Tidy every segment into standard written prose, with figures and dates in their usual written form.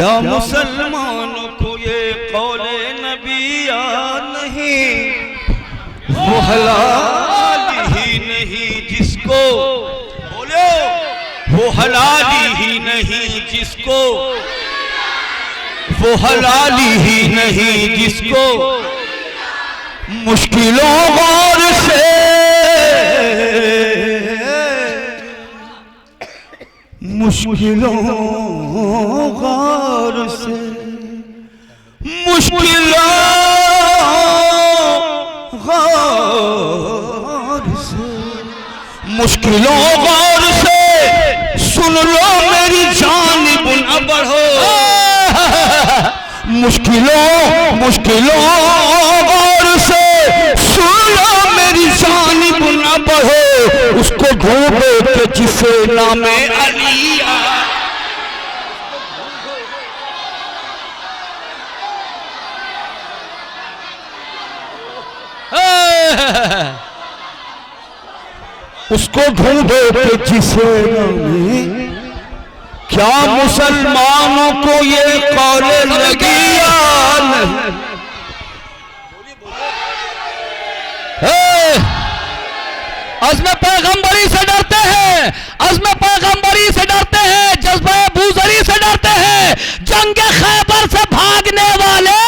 क्या मुसलमानों को ये कौले नबी याद नहीं, वो हलाल ही नहीं जिसको, बोलो वो हलाल ही नहीं जिसको, वो हलाल ही नहीं जिसको मुश्किलों गौर से, मुश्किलों गौर से, मुश्किलों गौर से, मुश्किलों गौर से सुन लो मेरी जानिब न बढ़ो, मुश्किलों गौर से सुन लो मेरी जानिब न बढ़ो, उसको ढूंढो कि जिसे नामे अली उसको ढूंढो कि जिसे नामे, क्या मुसलमानों को ये कौले लगी याद नहीं, अज़्म पैगंबरी से डरते हैं, अज़्म पैगंबरी से डरते हैं, जज्बा बूज़री से डरते हैं, जंग खैबर से भागने वाले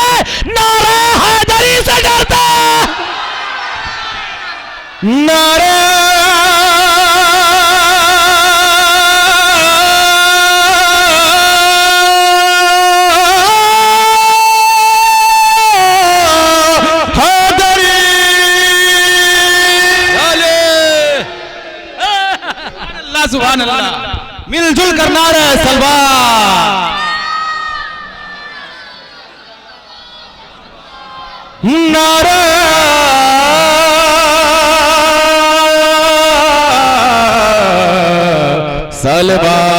नारे हैदरी से डरते हैं, नारे सुभान अल्लाह, मिलजुल कर नारे सलवार, नारे सलवार।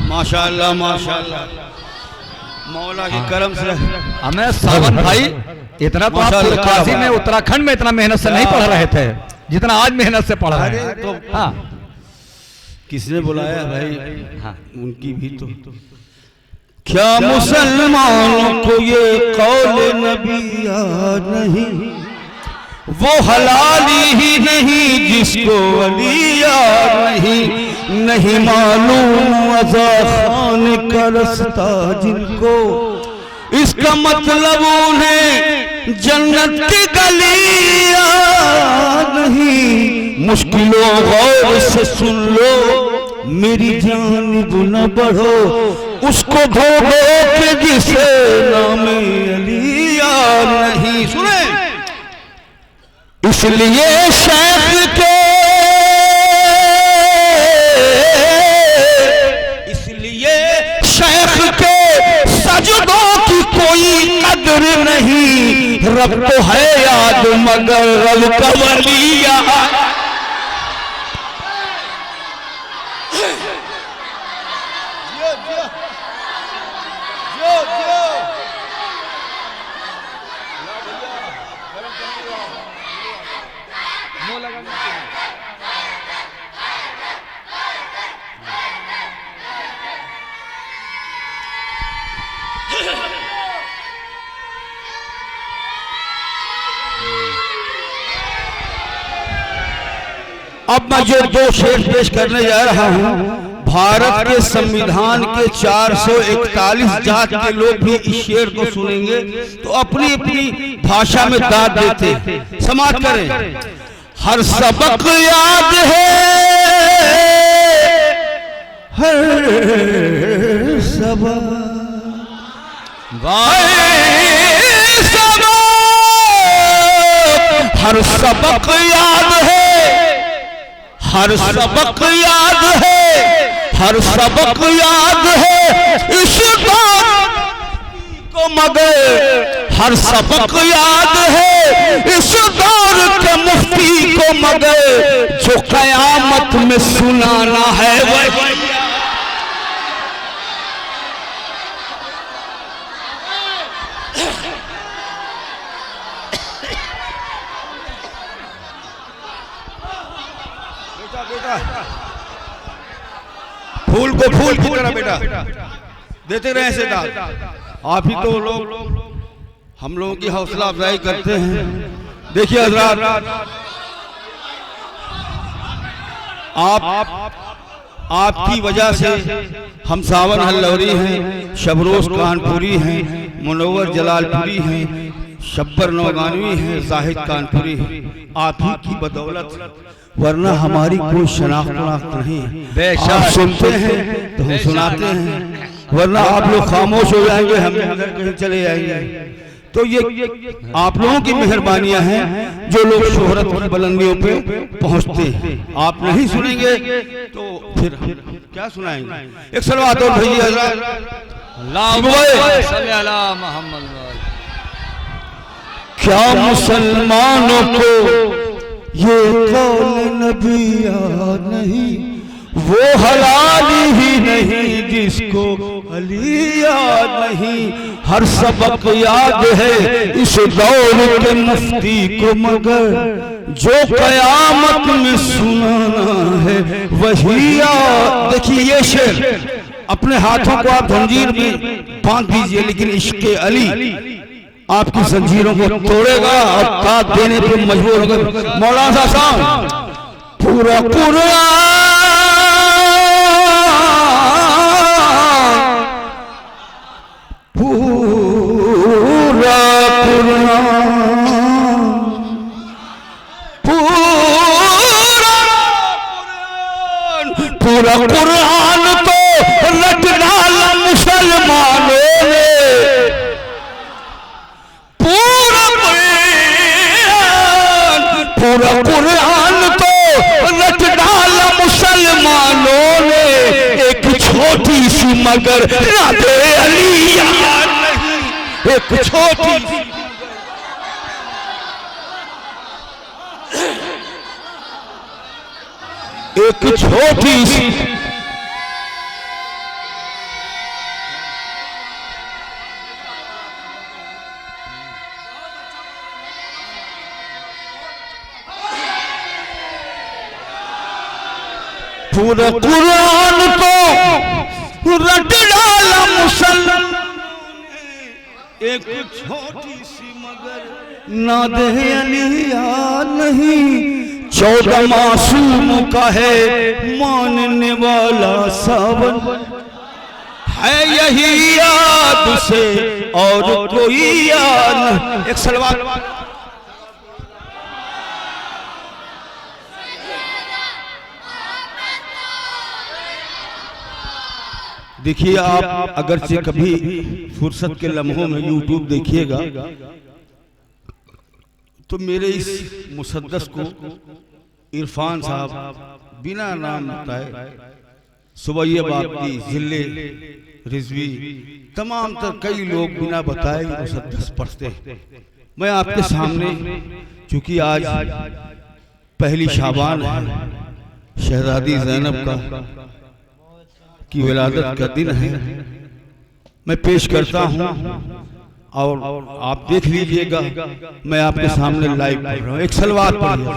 माशाअल्लाह माशाअल्लाह, मौला के करम से हमें सावन भाई इतना तो आप काशी में उत्तराखंड में इतना मेहनत से नहीं पढ़ रहे थे जितना आज मेहनत से पढ़ रहे हैं। तो हाँ, किसने बुलाया भाई? हाँ, उनकी भी तो क्या मुसलमानों को ये कौल नबी याद नहीं, वो हलाली ही नहीं जिसको अली याद नहीं, नहीं मालूम अज़ा खान का रास्ता जिनको, इसका मतलब उन्हें जन्नत की गली याद नहीं, मुश्किलों गौर से सुन लो मेरी जानिब न बढ़ो, उसको ढूंढो कि जिसे नामे अली याद नहीं। सुने, इसलिए शेख के, इसलिए शेख के सजदों की कोई कदर नहीं, रब तो है याद मगर रब का वली याद। अब मैं जो दो शेर पेश करने जा रहा हूं, भारत के संविधान के 441 जात के लोग भी इस शेर को सुनेंगे तो अपनी अपनी भाषा में दाद देते। समाप्त करें। हर सबक याद है, हर सबक, हर सबक याद है, हर सबक याद है, हर सबक याद है इस दौर को मगर, हर सबक याद है इस दौर के मुफ्ती को मगर, जो कयामत में सुनाना है वह। फूल को फूल की तरह बेटा देते रहे ऐसे दाद। आप ही तो लोग हम लोगों की हौसला अफजाई करते हैं। देखिए हजरात, आपकी वजह से हम सावन हल्लौरी हैं, शबरोज कानपुरी हैं, मुनव्वर जलालपुरी हैं, शब्बर नौगानवी हैं, जाहिद कानपुरी हैं, आप ही की बदौलत, वरना हमारी कोई शनाख्त नहीं है। आप सुनते हैं तो हम सुनाते हैं, वरना आप लोग खामोश हो जाएंगे, हम कहीं चले जाएंगे। तो ये आप लोगों की मेहरबानियां हैं जो लोग शोहरत की बुलंदियों पे पहुंचते हैं। आप नहीं सुनेंगे तो फिर क्या सुनाएंगे। एक सलवात और भैया क्या मुसलमानों को ये कौल नबी याद नहीं, वो हलाल ही नहीं जिसको अली याद नहीं। हर सबक याद है इस दौर के मुफ्ती को, मगर जो कयामत में सुनाना है वही याद। देखिए ये शेर, अपने हाथों को आप जंजीर में बांध दीजिए, लेकिन इश्क़े अली आपकी जंजीरों को तोड़ेगा और काट देने पर मजबूर होगा। मौलाना साहब पूरा कुरान पूरा कुरान तो रट डाला मुसलमानों ने, पूरा कुरान तो रट डाला मुसलमानों ने। एक छोटी सी मगर राधे अली याद नहीं, एक छोटी सी एक छोटी सी पूरा कुरान को रट डाला मुसलमान, एक छोटी सी मगर ना दे अली याद नहीं। 14 मासूम का है मानने वाला सावन, है यही याद से और कोई याद। एक सलवात देखिए, आप अगरचे कभी फुर्सत के लम्हों में यूट्यूब देखिएगा तो मेरे इस मुसद्दस को इरफान साहब बिना नाम बताए सुबैया बापी, जिले रिजवी, तमाम तर कई लोग बिना बताए मुसद्दस पढ़ते हैं। मैं आपके सामने, चूंकि आज पहली शाबान है, शहजादी ज़ैनब की विलादत का दिन है, मैं पेश करता हूं और आप देख लीजिएगा। मैं आपके सामने लाइव पढ़ रहा हूं। एक सलवात पढ़िए।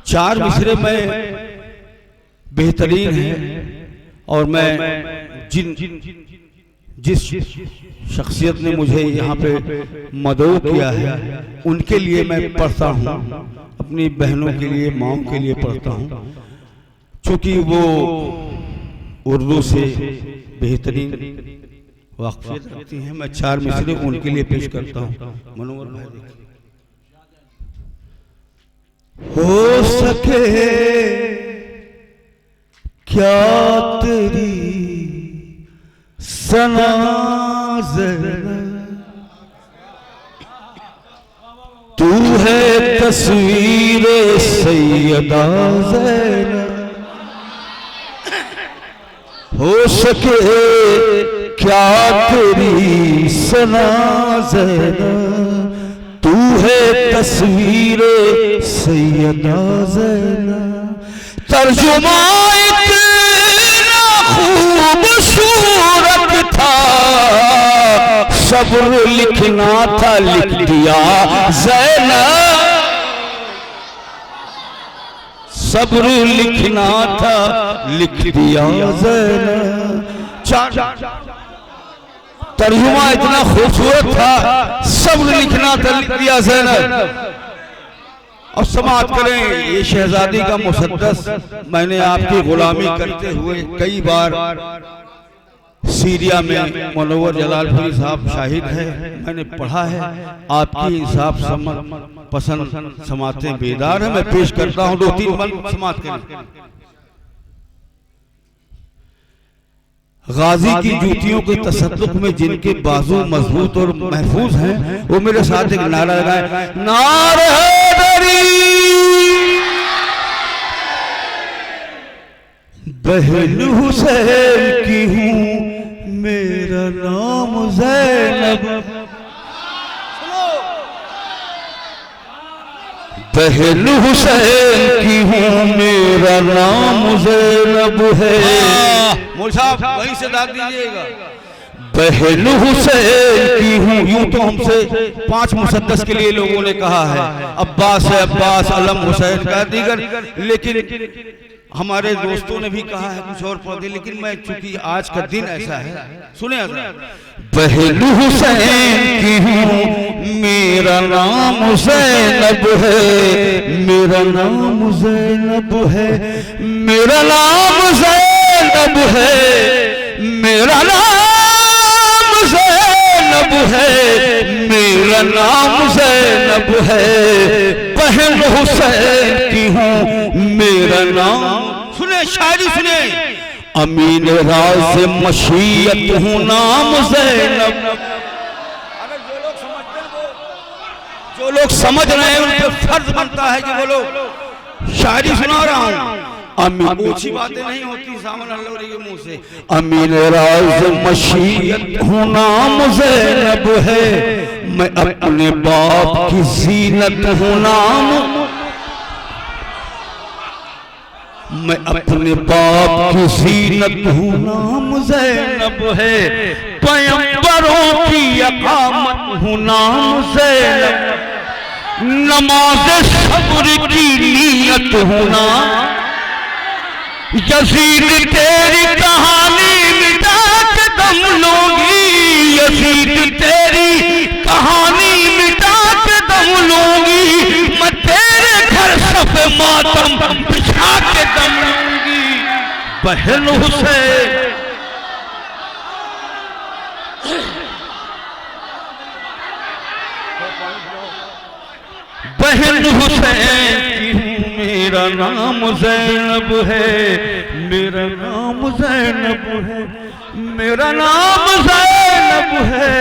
चार मिसरे में बेहतरीन है और मैं जिस शख्सियत ने मुझे यहाँ पे मदऊ किया है उनके लिए मैं पढ़ता हूँ, अपनी बहनों के लिए, माओं के लिए पढ़ता हूँ, क्योंकि वो उर्दू से बेहतरीन वाक़फ़ियत रखती हैं। मैं चार मिसरे उनके लिए पेश करता हूँ। मनोवर भाई देखिए। हो सके क्या तेरी सना तू है तस्वीर सैयदा ज़ैनब। हो सके क्या तेरी सना ज़ैनब, तू है तस्वीर सैयदा ज़ैनब। तर्जुमा इतना खूबसूरत था, सब्र लिखना था लिख दिया ज़ैनब। सब्र लिखना था लिख दिया ज़ैनब। तर्जुमा इतना खूबसूरत था, सब्र लिखना था लिख दिया ज़ैनब। और समाप्त करें ये शहजादी का मुसद्दस। मैंने आपकी गुलामी करते हुए कई बार सीरिया में मुनव्वर जलालपुरी साहब शाहिद है, मैंने पढ़ा है। आपकी इंसाफ पसंद समातें बेदार है। मैं पेश करता हूँ 2-3 बंद समात करें। गाजी की जूतियों के तसल्लुक में जिनके बाजू मजबूत और महफूज हैं, वो मेरे साथ एक नारा लगाए, नारे हैदरी। बहन हुसैन की हूँ, मेरा नाम ज़ैनब। बहन हुसैन की हूँ, मेरा नाम ज़ैनब है। मौलवी साहब वहीं से दाद दीजिएगा। बहन हुसैन की हूँ, यूं तो हमसे 5 मुसद्दस के लिए लोगों ने कहा है, अब्बास है अब्बास, अलम हुसैन का दीगर, लेकिन हमारे दोस्तों ने भी कहा है कुछ और पौधे, लेकिन मैं चूंकि आज का दिन ऐसा है, सुने बहन हुसैन की हूँ, मेरा नाम ज़ैनब है, मेरा नाम ज़ैनब है, मेरा नाम ज़ैनब है, मेरा नाम ज़ैनब है, मेरा नाम ज़ैनब है। बहन हुसैन की हूँ, मेरा नाम, सुने शायरी सुने, अमीन राज मशीयत हूँ, नाम ज़ैनब। अगर जो लोग समझ रहे हैं उन पर फर्ज बनता है कि वो लोग शायरी सुना रहा हूँ। अमीन अच्छी बातें नहीं होती सामने अल्लाह के मुंह से। अमीन राज मशीयत हूँ, नाम ज़ैनब है, मैं अपने बाप की ज़ीनत हूँ, नाम, मैं अपने बाप की ज़ीनत हूँ, नाम ज़ैनब है। पैगंबरों की अकामत हूँ, नाम ज़ैनब, नमाज़ सब्र की नीयत हूँ, नाम यज़ीद तेरी कहानी मिटा के दम लूंगी, यज़ीद तेरी कहानी मिटा के दम लूंगी, मैं तेरे घर सफ़े मातम बिछा के दम लूंगी। बहन हुसैन, बहन हुसैन की हूँ, मेरा नाम ज़ैनब है, मेरा नाम ज़ैनब है, मेरा नाम ज़ैनब है,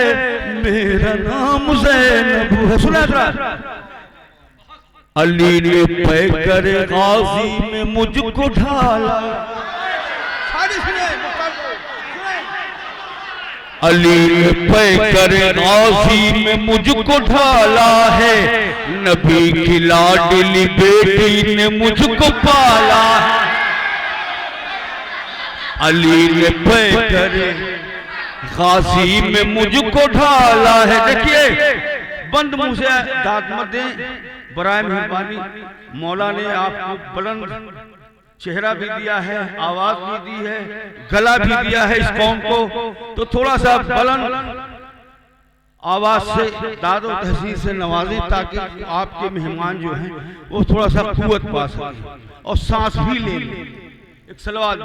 मेरा नाम ज़ैनब है। सुना जरा, अली ने पैकर गाजी में मुझको ढाला, अली ने पैकर गाजी में मुझको ढाला है, नबी की लाडली बेटी ने मुझको पाला है, अली ने पैकर गाजी में मुझको ढाला है। देखिए बंद मुंह से दाद मत दें, बराए मेहरबानी। मौला ने आपको बुलंद चेहरा भी दिया है, आवाज भी दी है, गला भी दिया है इस कौम को, तो थोड़ा सा बुलंद आवाज से दादो तहसीन से नवाजें, ताकि आपके मेहमान जो हैं वो थोड़ा सा कुव्वत पा सकें और सांस भी ले लें। एक सलवात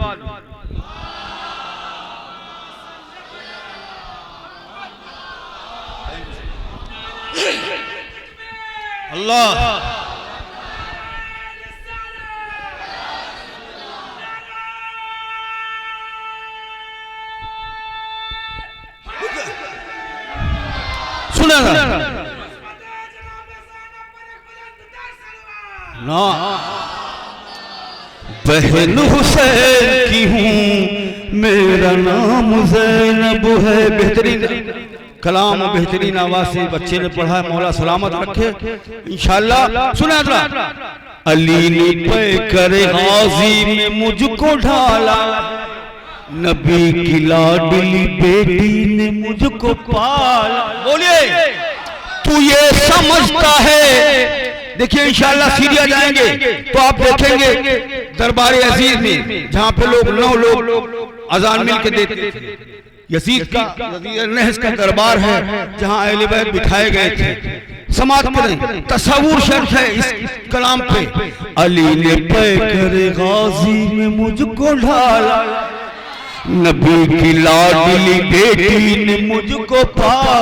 अल्लाह। सुना ना, बहन हुसैन की हूँ, मेरा नाम ज़ैनब है। बेहतरीन कलाम और बेहतरीन आवाज से बच्चे ने पढ़ा है, मौला सलामत रखे इंशाअल्लाह। सुना जरा, अली ने पैकर गाजी में मुझको ढाला, नबी की लाडली बेटी ने मुझको पाला। बोलिए, तू ये समझता है देखिए इंशाअल्लाह सीरिया जाएंगे तो आप देखेंगे दरबार अजीज में जहां पे लोग 9 लोग अजान मिल के देते थे, यजीद का नहस का दरबार है जहां अहले बैत बिठाए गए थे। समात करें, तसव्वुर शर्त है इस कलाम पे। अली ने पैकर गाजी में मुझको ढाला, नबी की लाडली बेटी ने मुझको पाया।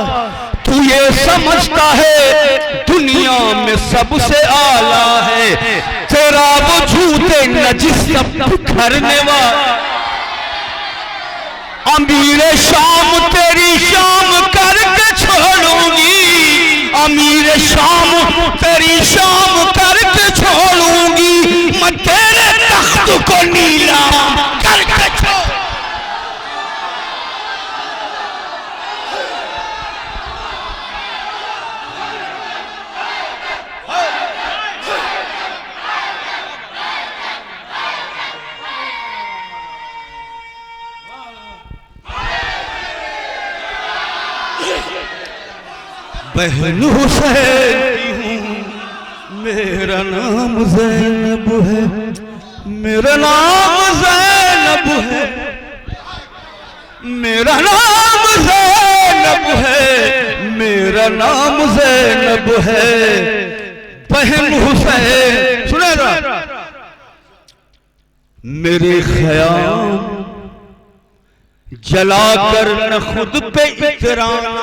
तू ये समझता है दुनिया में सबसे आला है, तेरा वजूद नजिस सब बिखरने वाला। अमीर शाम तेरी शाम करके छोड़ूंगी, अमीर शाम तेरी शाम करके छोड़ूंगी, मैं तेरे तख्त को नीलाम करके छोड़। बहन हुसैन की हूँ, मेरा नाम ज़ैनब है, मेरा नाम ज़ैनब है, मेरा नाम ज़ैनब है, मेरा नाम ज़ैनब है। बहन हुसैन सुने जरा, मेरे ख़याम जलाकर न खुद पे इतराना,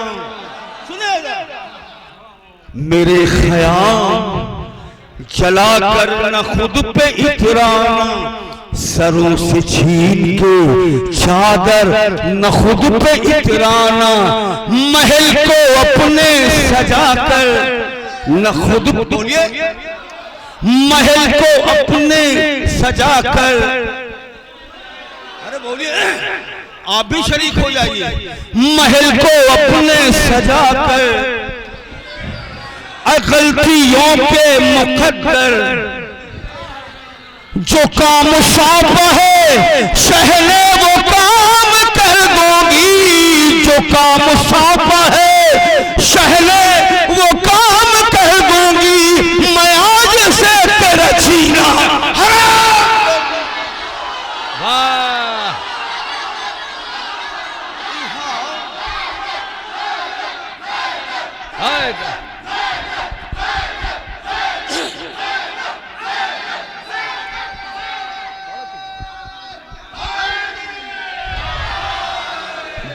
मेरे ख़याम जलाकर न खुद पे इतराना, सरों से छीन के चादर न खुद पे इतराना, महल को अपने सजाकर न खुद, बोलिए, महल को अपने सजाकर, अरे बोलिए आप भी शरीक हो जाइए, महल को अपने सजाकर गलतियों के मुकद्दर जो काम सौंप है शहले वो काम कर दूंगी, जो काम सौंप है शहले वो काम कर दूंगी, मैं आज से तेरा जीना हराम।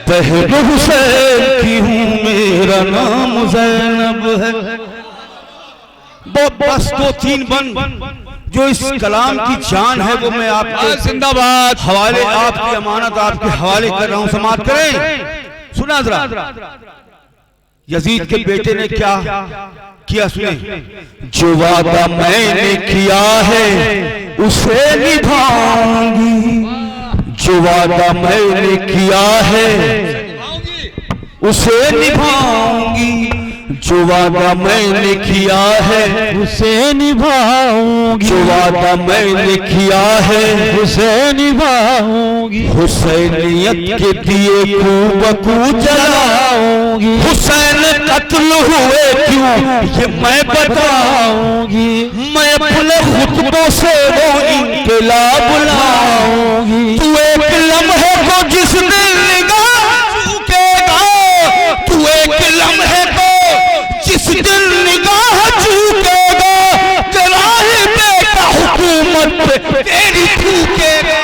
बहन हुसैन की हूँ, मेरा नाम ज़ैनब है। बस 2-3 बन जो इस कलाम की जान है वो मैं आपको जिंदाबाद हवाले, आपकी अमानत आपके हवाले कर रहा हूँ, समाप्त करें। सुना जरा यजीद के बेटे ने क्या किया, सुने। जो वादा मैंने किया है उसे निभाऊंगी, जो वादा मैंने किया है उसे निभाऊंगी, जो वादा मैंने किया है उसे निभाऊंगी, जो वादा मैंने किया है उसे निभाऊंगी, हुसैनियत के दिए बकू जलाऊंगी, हुसैन कत्ल हुए क्यों ये मैं बताऊंगी, मैं अपने खुतबों से वो इनकलाब बुलाऊंगी। तू एक लम्हे को जिस दिल निगाह चूकेगा, तू एक लम्हे को जिस दिल निगाह चूकेगा, तेरा ही बेटा हुकूमत पे तेरी थूकेगा।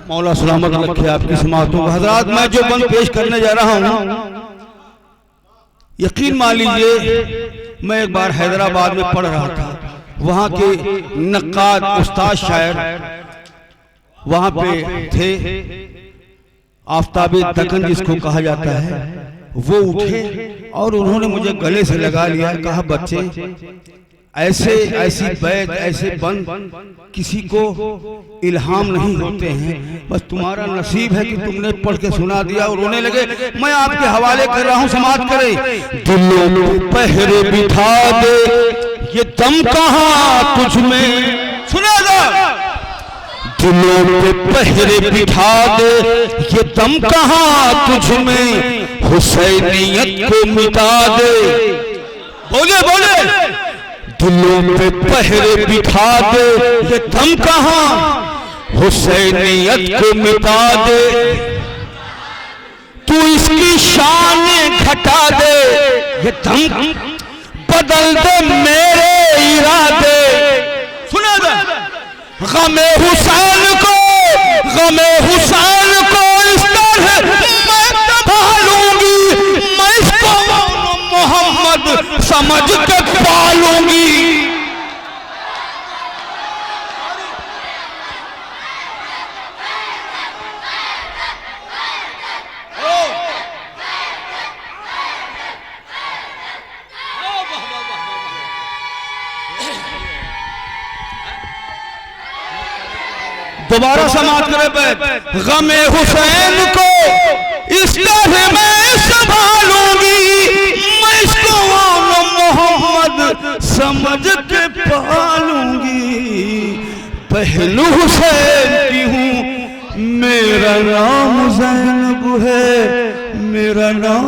मौला सलामत रखे आपकी समातों को। हजरात, मैं जो बंद पेश करने जा रहा हूँ, यकीन मान लीजिए मैं एक बार हैदराबाद में पढ़ रहा था, वहाँ के नक्काद उस्ताद शायर वहाँ पे थे, आफताबे दक्कन जिसको कहा जाता है, वो उठे और उन्होंने मुझे गले से लगा लिया, कहा बच्चे ऐसे ऐसी बैत ऐसे बंद किसी को इल्हाम नहीं होते हैं, बस तुम्हारा नसीब है कि तुमने पढ़ के सुना दिया। और रोने लगे। मैं आपके हवाले कर रहा हूँ, समाप्त करें। दिलों में पहरे बिठा दे ये दम कहाँ तुझ में, सुनेगा, दिलों पे पहरे बिठा दे ये दम कहाँ तुझ में, हुसैनियत को मिटा दे, बोले बोले, दिलों पे पहरे बिठा दे ये दम कहाँ, हुसैनियत को मिटा दे, तू इसकी शान घटा दे ये दम बदल दे मेरे इरादे। सुना दे गमे हुसैन को, गमे हुसैन को इस तरह मैं संभालूंगी, मैं इसको मोहम्मद समझ के पालूंगी। दोबारा समाप्त करे पे, गमे हुसैन को इस तरह मैं संभालूंगी, मैं इसको मोहम्मद समझ के पालूंगी। पहलू हुसैन की हूँ, मेरा नाम ज़ैनब है, मेरा नाम।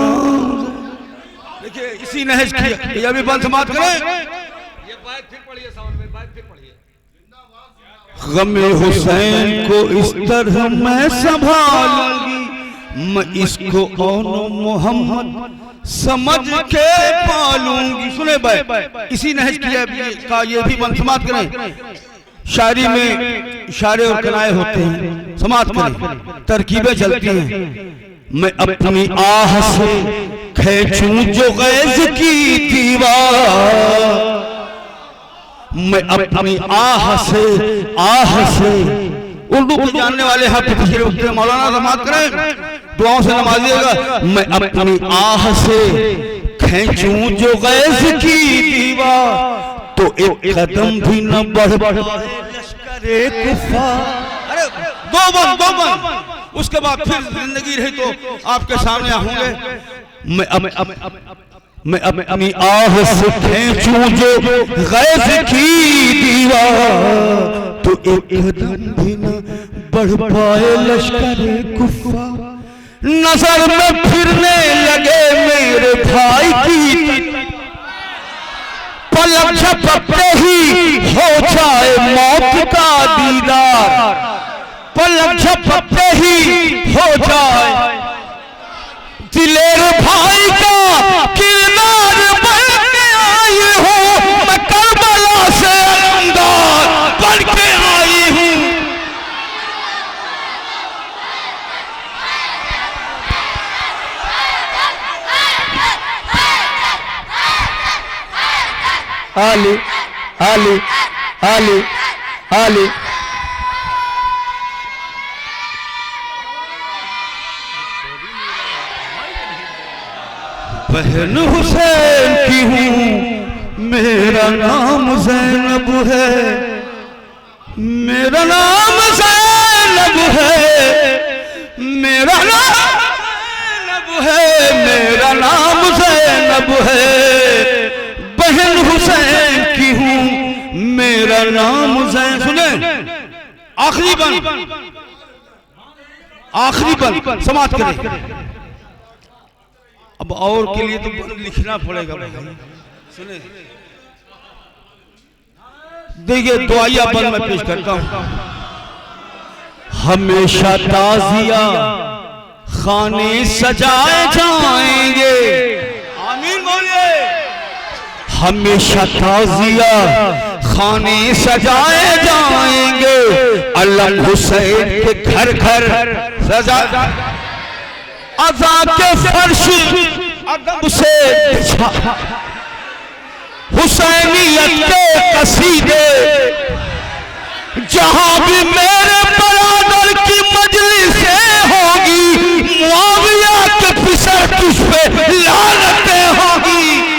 देखिए इसी नहज की ये भी बंद समाप्त करें। ये बात फिर पढ़िए, सावन में बात फिर पढ़िए। गमे हुसैन को इस तरह मैं संभालूंगी, मैं इसको और मोहम्मद समझ के पालूंगी। सुने भाई, इसी नहज का ये भी मन समाप्त करें। शायरी में इशारे और कनाए होते हैं, समाप्त करें, तरकीबें चलती हैं। मैं अपनी आह से खींचूं जो गैज़ की दीवार, मैं अपनी आह से उर्दू को जानने वाले हैं मौलाना समाप्त करें, दुआओं से नवाजिएगा। मैं अपनी आह से खींचूं जो गैज़ की दीवार, तो एक कदम भी न बढ़ लश्करे कुफ़ार। अरे दो बंद, उसके बाद फिर जिंदगी रही तो आपके सामने होंगे। मैं अपनी आह से खींचूं जो गैज़ की दीवार, तो एक कदम भी न बढ़ पाए लश्करे कुफ़ार। नजर में फिरने लगे मेरे भाई की, पलक झपकते ही हो जाए मौत का दीदार, पलक झपकते ही हो जाए दिलेर भाई का किरदार बन के आई हूँ, मैं करबला से अलमदार बन के आई हूँ। आली आली आली आली बहन हुसैन की हूँ, मेरा नाम ज़ैनब है, मेरा नाम ज़ैनब है, मेरा नाम ज़ैनब है, मेरा नाम ज़ैनब है। बहन हुसैन की हूँ, मेरा नाम ज़ैनब। सुने आखिरी बंद समाप्त करें। अब और के लिए तो लिखना पड़ेगा। सुने देखिए, दुआया बंद मैं पेश करता हूं। हमेशा ताजिया खाने सजाए जाएंगे, आमीन बोलिए। हमेशा ताजिया खाने सजाए जाएंगे, अलम हुसैन के घर घर सजा, अज़ा के फर्श अदब से बिछा, हुसैनियत के कसीदे, जहां भी मेरे बरादर की मजलिसें होगी, मुआविया के फिसर तुझ पे लानतें होगी।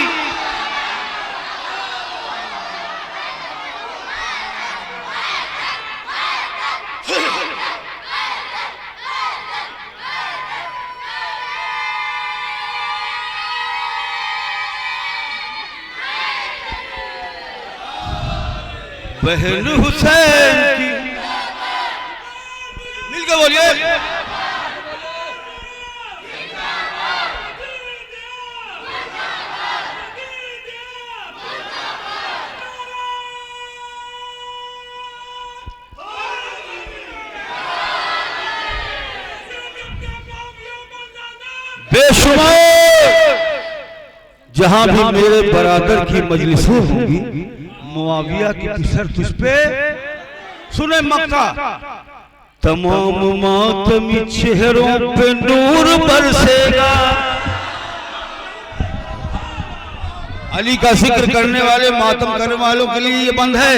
बहन हुसैन की मिलकर बोलिए, बेशुमार जहां भी मेरे बरादर की मजलिसें होंगी, मुआविया की फिसर तुझ पे, सुने मक्का, तमाम मातमी चेहरों पे नूर बरसेगा। अली का जिक्र करने वाले मातम करने वालों के लिए ये बंद है,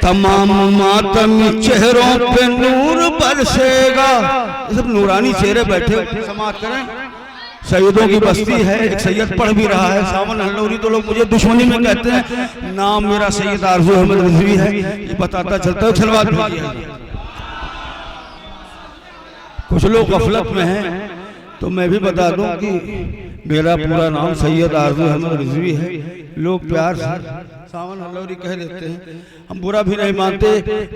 तमाम मातमी चेहरों पे नूर बरसेगा। ये सब नूरानी चेहरे बैठे समाप्त करें। सैयदों की बस्ती है, एक सैयद पढ़ भी रहा है सावन हल्लौरी, तो लोग मुझे दुश्मनी में कहते हैं, नाम मेरा सैयद आरज़ू अहमद रिजवी है, ये बताता चलता है। सलवात भेजिए। कुछ लोग गफलत में हैं, तो मैं भी बता दूं कि मेरा पूरा नाम सैयद आरज़ू अहमद रिजवी है। लोग प्यार से सावन हल्लौरी कह देते हैं, हम बुरा भी नहीं मानते।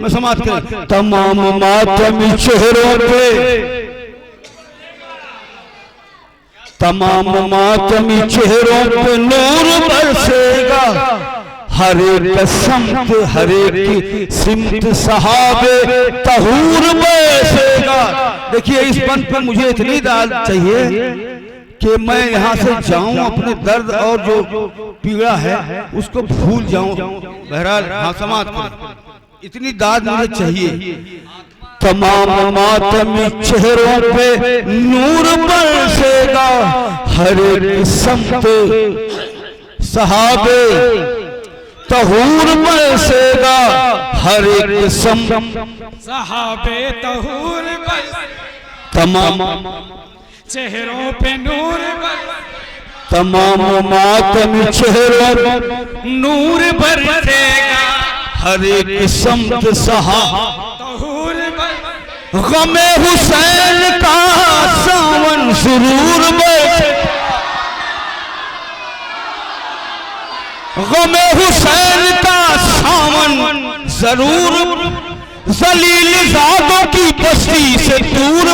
मैं समाप्त कर, तमाम मातमी चेहरों पे, तमाम मातमी चेहरों पे नूर बरसेगा, हर एक सिमत हर एक सिमत सहाबे तहूर बरसेगा। देखिए इस पंथ पे मुझे इतनी दाद चाहिए कि मैं यहाँ से जाऊं, अपने दर्द और जो पीड़ा है उसको भूल जाऊं। बहरहाल हाँ समाप्त करें, इतनी दाद मुझे चाहिए। तमाम मातमी चेहरों पे नूर बरसेगा, हर एक सिमत सहाबे तहूर बरसेगा, हर एक सिमत सहाबे तहूर तमाम चेहरों पे नूर तमाम मातमी चेहरों नूर बरसेगा, हर एक सिमत सहाबा तहूर गमे हुसैन का सावन सुरूर बरसेगा, गमे हुसैन का सावन जरूर जलील ज़ादों की बस्ती से दूर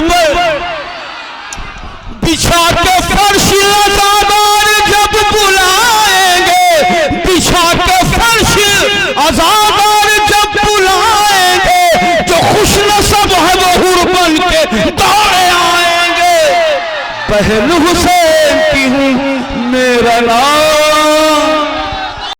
बिछा के फर्श अज़ादार जब बुलाएंगे, बिछा के फर्श अज़ादार जब बुलाएंगे, जो खुशनसीब है वो हुर बन के दौड़े आएंगे। बहन हुसैन की हूँ मेरा नाम